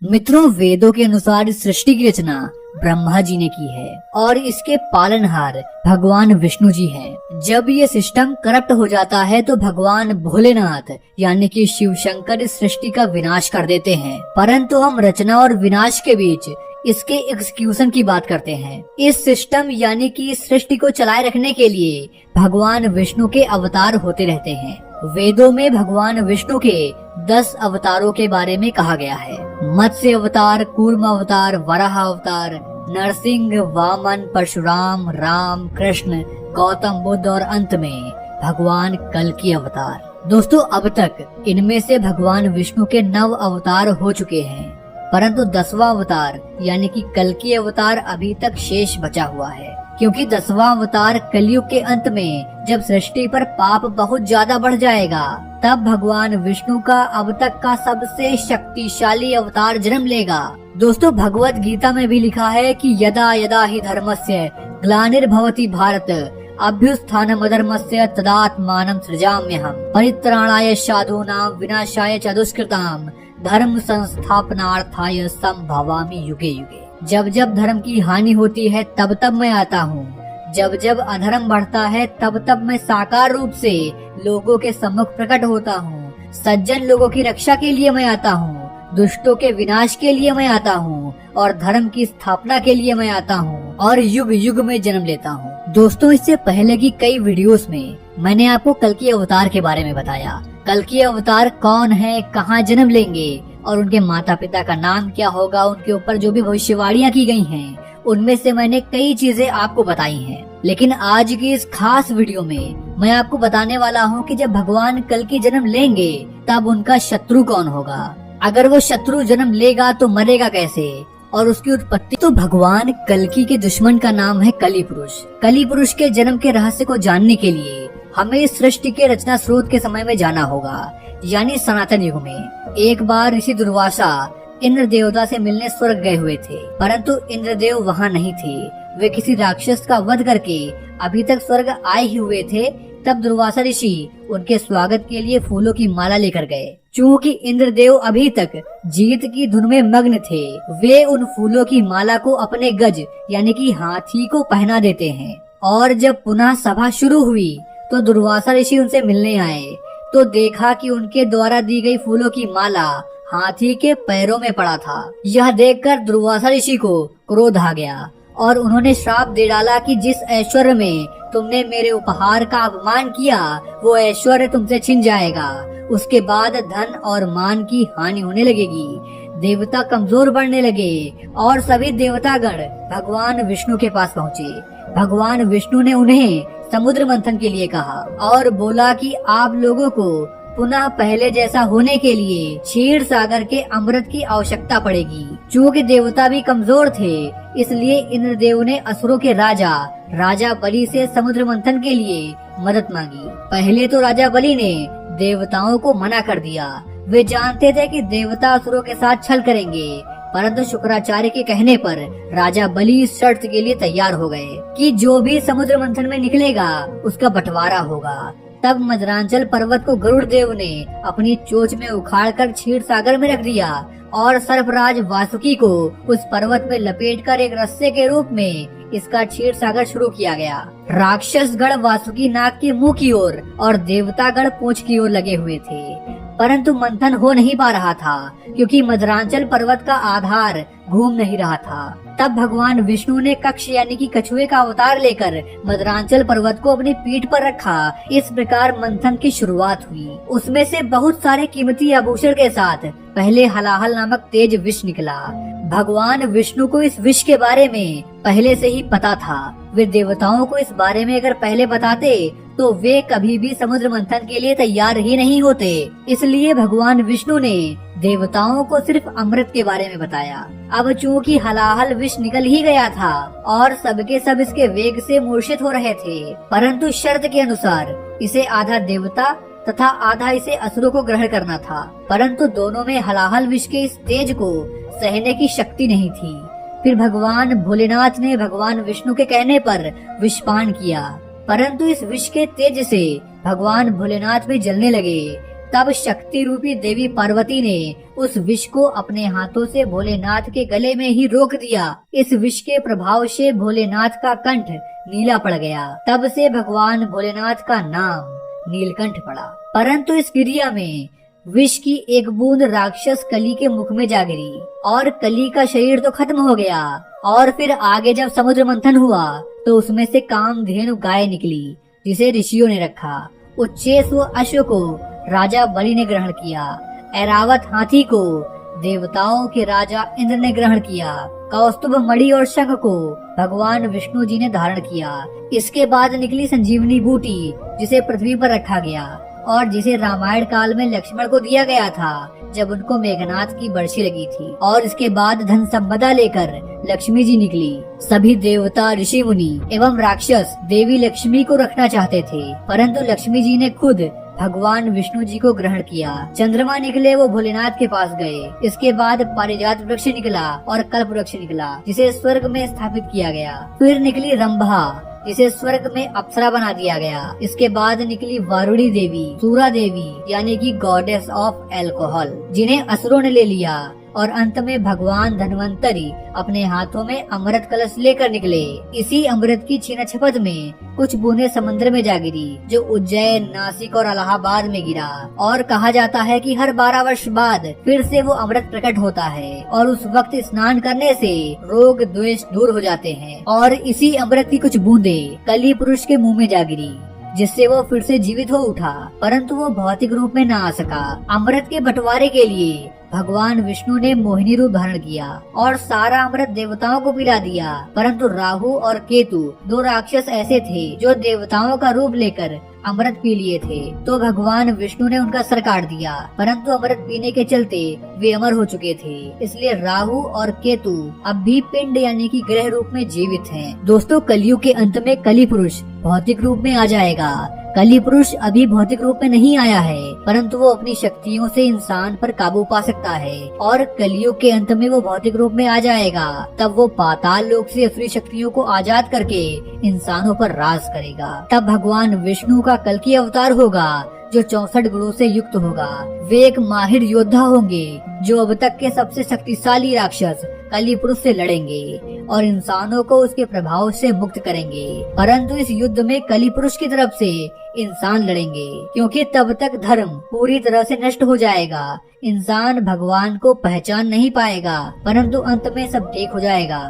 मित्रों, वेदों के अनुसार इस सृष्टि की रचना ब्रह्मा जी ने की है और इसके पालनहार भगवान विष्णु जी हैं। जब ये सिस्टम करप्ट हो जाता है तो भगवान भोलेनाथ यानी कि शिव शंकर इस सृष्टि का विनाश कर देते हैं। परंतु हम रचना और विनाश के बीच इसके एग्जीक्यूशन की बात करते हैं। इस सिस्टम यानी कि इस सृष्टि को चलाए रखने के लिए भगवान विष्णु के अवतार होते रहते हैं। वेदों में भगवान विष्णु के 10 अवतारों के बारे में कहा गया है। मत्स्य अवतार, कूर्म अवतार, वराह अवतार, नरसिंह, वामन, परशुराम, राम, कृष्ण, गौतम बुद्ध और अंत में भगवान कल्कि अवतार। दोस्तों, अब तक इनमें से भगवान विष्णु के 9 अवतार हो चुके हैं, परंतु 10वां अवतार यानी कि कल्कि अवतार अभी तक शेष बचा हुआ है। क्योंकि 10वां अवतार कलयुग के अंत में जब सृष्टि पर पाप बहुत ज्यादा बढ़ जाएगा, तब भगवान विष्णु का अब तक का सबसे शक्तिशाली अवतार जन्म लेगा। दोस्तों, भगवत गीता में भी लिखा है कि यदा यदा ही धर्मस्य ग्लानिर्भवति भारत अभ्युत्थानम् अधर्मस्य तदात्मानं सृजाम्यहम् परित्राणाय साधूनां विनाशाय च दुष्कृताम् धर्म संस्थापनार्थाय संभवामि युगे युगे। जब जब धर्म की हानि होती है तब तब मैं आता हूँ। जब जब अधर्म बढ़ता है तब तब मैं साकार रूप से लोगों के सम्मुख प्रकट होता हूँ। सज्जन लोगों की रक्षा के लिए मैं आता हूँ, दुष्टों के विनाश के लिए मैं आता हूँ और धर्म की स्थापना के लिए मैं आता हूँ और युग युग में जन्म लेता हूँ। दोस्तों, इससे पहले की कई वीडियोस में मैंने आपको कल्कि अवतार के बारे में बताया। कल्कि अवतार कौन है, कहाँ जन्म लेंगे और उनके माता पिता का नाम क्या होगा, उनके ऊपर जो भी भविष्यवाणियां की गई हैं, उनमें से मैंने कई चीजें आपको बताई हैं। लेकिन आज की इस खास वीडियो में मैं आपको बताने वाला हूँ कि जब भगवान कल्कि जन्म लेंगे तब उनका शत्रु कौन होगा। अगर वो शत्रु जन्म लेगा तो मरेगा कैसे और उसकी उत्पत्ति। तो भगवान कल्कि के दुश्मन का नाम है कली पुरुष। कली पुरुष के जन्म के रहस्य को जानने के लिए हमें इस सृष्टि के रचना स्रोत के समय में जाना होगा, यानी सनातन युग में। एक बार ऋषि दुर्वासा इंद्र देवता से मिलने स्वर्ग गए हुए थे, परंतु इंद्रदेव वहाँ नहीं थे। वे किसी राक्षस का वध करके अभी तक स्वर्ग आए ही हुए थे। तब दुर्वासा ऋषि उनके स्वागत के लिए फूलों की माला लेकर गए। चूँकि इंद्रदेव अभी तक जीत की धुन में मग्न थे, वे उन फूलों की माला को अपने गज यानी कि हाथी को पहना देते हैं। और जब पुनः सभा शुरू हुई तो दुर्वासा ऋषि उनसे मिलने आए तो देखा कि उनके द्वारा दी गई फूलों की माला हाथी के पैरों में पड़ा था। यह देखकर दुर्वासा ऋषि को क्रोध आ गया और उन्होंने श्राप दे डाला कि जिस ऐश्वर्य में तुमने मेरे उपहार का अपमान किया वो ऐश्वर्य तुमसे छिन जाएगा। उसके बाद धन और मान की हानि होने लगेगी। देवता कमजोर बढ़ने लगे और सभी देवतागण भगवान विष्णु के पास पहुँचे। भगवान विष्णु ने उन्हें समुद्र मंथन के लिए कहा और बोला कि आप लोगों को पुनः पहले जैसा होने के लिए क्षीर सागर के अमृत की आवश्यकता पड़ेगी। चूँकि देवता भी कमजोर थे, इसलिए इंद्रदेव ने असुरों के राजा बलि से समुद्र मंथन के लिए मदद मांगी। पहले तो राजा बलि ने देवताओं को मना कर दिया। वे जानते थे कि देवता असुरों के साथ छल करेंगे, परंतु शुक्राचार्य के कहने पर राजा बलि इस शर्त के लिए तैयार हो गए कि जो भी समुद्र मंथन में निकलेगा उसका बंटवारा होगा। तब मदरांचल पर्वत को गरुड़ देव ने अपनी चोंच में उखाड़कर क्षीर सागर में रख दिया और सर्पराज वासुकी को उस पर्वत में लपेटकर एक रस्से के रूप में इसका क्षीर सागर शुरू किया गया। राक्षस गण वासुकी नाग के मुंह की ओर और देवता गण पूंछ की ओर लगे हुए थे, परंतु मंथन हो नहीं पा रहा था क्योंकि मदरांचल पर्वत का आधार घूम नहीं रहा था। तब भगवान विष्णु ने कक्ष यानी कि कछुए का अवतार लेकर मदरांचल पर्वत को अपनी पीठ पर रखा। इस प्रकार मंथन की शुरुआत हुई। उसमें से बहुत सारे कीमती आभूषण के साथ पहले हलाहल नामक तेज विष निकला। भगवान विष्णु को इस विष के बारे में पहले से ही पता था। वे देवताओं को इस बारे में अगर पहले बताते तो वे कभी भी समुद्र मंथन के लिए तैयार ही नहीं होते। इसलिए भगवान विष्णु ने देवताओं को सिर्फ अमृत के बारे में बताया। अब चूँकि हलाहल विष निकल ही गया था और सबके सब इसके वेग से मूर्छित हो रहे थे, परंतु शर्त के अनुसार इसे आधा देवता तथा आधा इसे असुरों को ग्रहण करना था। परंतु दोनों में हलाहल विष के इस तेज को सहने की शक्ति नहीं थी। फिर भगवान भोलेनाथ ने भगवान विष्णु के कहने पर विषपान किया, परंतु इस विष के तेज से भगवान भोलेनाथ भी जलने लगे। तब शक्ति रूपी देवी पार्वती ने उस विष को अपने हाथों से भोलेनाथ के गले में ही रोक दिया। इस विष के प्रभाव से भोलेनाथ का कंठ नीला पड़ गया। तब से भगवान भोलेनाथ का नाम नीलकंठ पड़ा। परंतु इस क्रिया में विष की एक बूंद राक्षस कली के मुख में जा गिरी और कली का शरीर तो खत्म हो गया। और फिर आगे जब समुद्र मंथन हुआ तो उसमें से कामधेनु गाय निकली जिसे ऋषियों ने रखा। उच्चेस व अश्व को राजा बलि ने ग्रहण किया। ऐरावत हाथी को देवताओं के राजा इंद्र ने ग्रहण किया। कौस्तुभ मणि और शंख को भगवान विष्णु जी ने धारण किया। इसके बाद निकली संजीवनी बूटी जिसे पृथ्वी पर रखा गया और जिसे रामायण काल में लक्ष्मण को दिया गया था जब उनको मेघनाथ की बरसी लगी थी। और इसके बाद धन संपदा लेकर लक्ष्मी जी निकली। सभी देवता, ऋषि मुनि एवं राक्षस देवी लक्ष्मी को रखना चाहते थे, परंतु लक्ष्मी जी ने खुद भगवान विष्णु जी को ग्रहण किया। चंद्रमा निकले, वो भोलेनाथ के पास गए। इसके बाद पारिजात वृक्ष निकला और कल्प वृक्ष निकला जिसे स्वर्ग में स्थापित किया गया। फिर निकली रंभा जिसे स्वर्ग में अप्सरा बना दिया गया। इसके बाद निकली वारुणी देवी, सूरा देवी यानी कि गॉडेस ऑफ एल्कोहल, जिन्हें असुरों ने ले लिया। और अंत में भगवान धन्वंतरी अपने हाथों में अमृत कलश लेकर निकले। इसी अमृत की छीना झपट में कुछ बूंदे समुद्र में जा गिरी जो उज्जैन, नासिक और इलाहाबाद में गिरा। और कहा जाता है कि हर 12 वर्ष बाद फिर से वो अमृत प्रकट होता है और उस वक्त स्नान करने से रोग द्वेष दूर हो जाते हैं। और इसी अमृत की कुछ बूंदे कली पुरुष के मुंह में जा गिरी जिससे वो फिर से जीवित हो उठा, परंतु वो भौतिक रूप में न आ सका। अमृत के बंटवारे के लिए भगवान विष्णु ने मोहिनी रूप धारण किया और सारा अमृत देवताओं को पिला दिया। परंतु राहु और केतु 2 राक्षस ऐसे थे जो देवताओं का रूप लेकर अमृत पी लिए थे, तो भगवान विष्णु ने उनका सर काट दिया। परंतु अमृत पीने के चलते वे अमर हो चुके थे, इसलिए राहु और केतु अब भी पिंड यानी कि ग्रह रूप में जीवित हैं। दोस्तों, कलयुग के अंत में कली पुरुष भौतिक रूप में आ जाएगा। कली पुरुष अभी भौतिक रूप में नहीं आया है, परंतु वो अपनी शक्तियों से इंसान पर काबू पा सकता है। और कलयुग के अंत में वो भौतिक रूप में आ जाएगा। तब वो पाताल लोक से असुरी शक्तियों को आजाद करके इंसानों पर राज करेगा। तब भगवान विष्णु का कल्कि अवतार होगा जो 64 गुणों से युक्त होगा। वे एक माहिर योद्धा होंगे जो अब तक के सबसे शक्तिशाली राक्षस कली पुरुष से लड़ेंगे और इंसानों को उसके प्रभाव से मुक्त करेंगे। परंतु इस युद्ध में कली पुरुष की तरफ से इंसान लड़ेंगे, क्योंकि तब तक धर्म पूरी तरह से नष्ट हो जाएगा। इंसान भगवान को पहचान नहीं पाएगा, परंतु अंत में सब ठीक हो जाएगा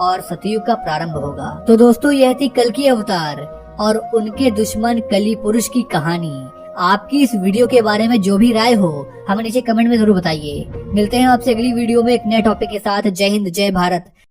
और सतयुग का प्रारंभ होगा। तो दोस्तों, यह थी कल्कि अवतार और उनके दुश्मन कली पुरुष की कहानी। आपकी इस वीडियो के बारे में जो भी राय हो हमें नीचे कमेंट में जरूर बताइए। मिलते हैं आपसे अगली वीडियो में एक नए टॉपिक के साथ। जय हिंद, जय भारत,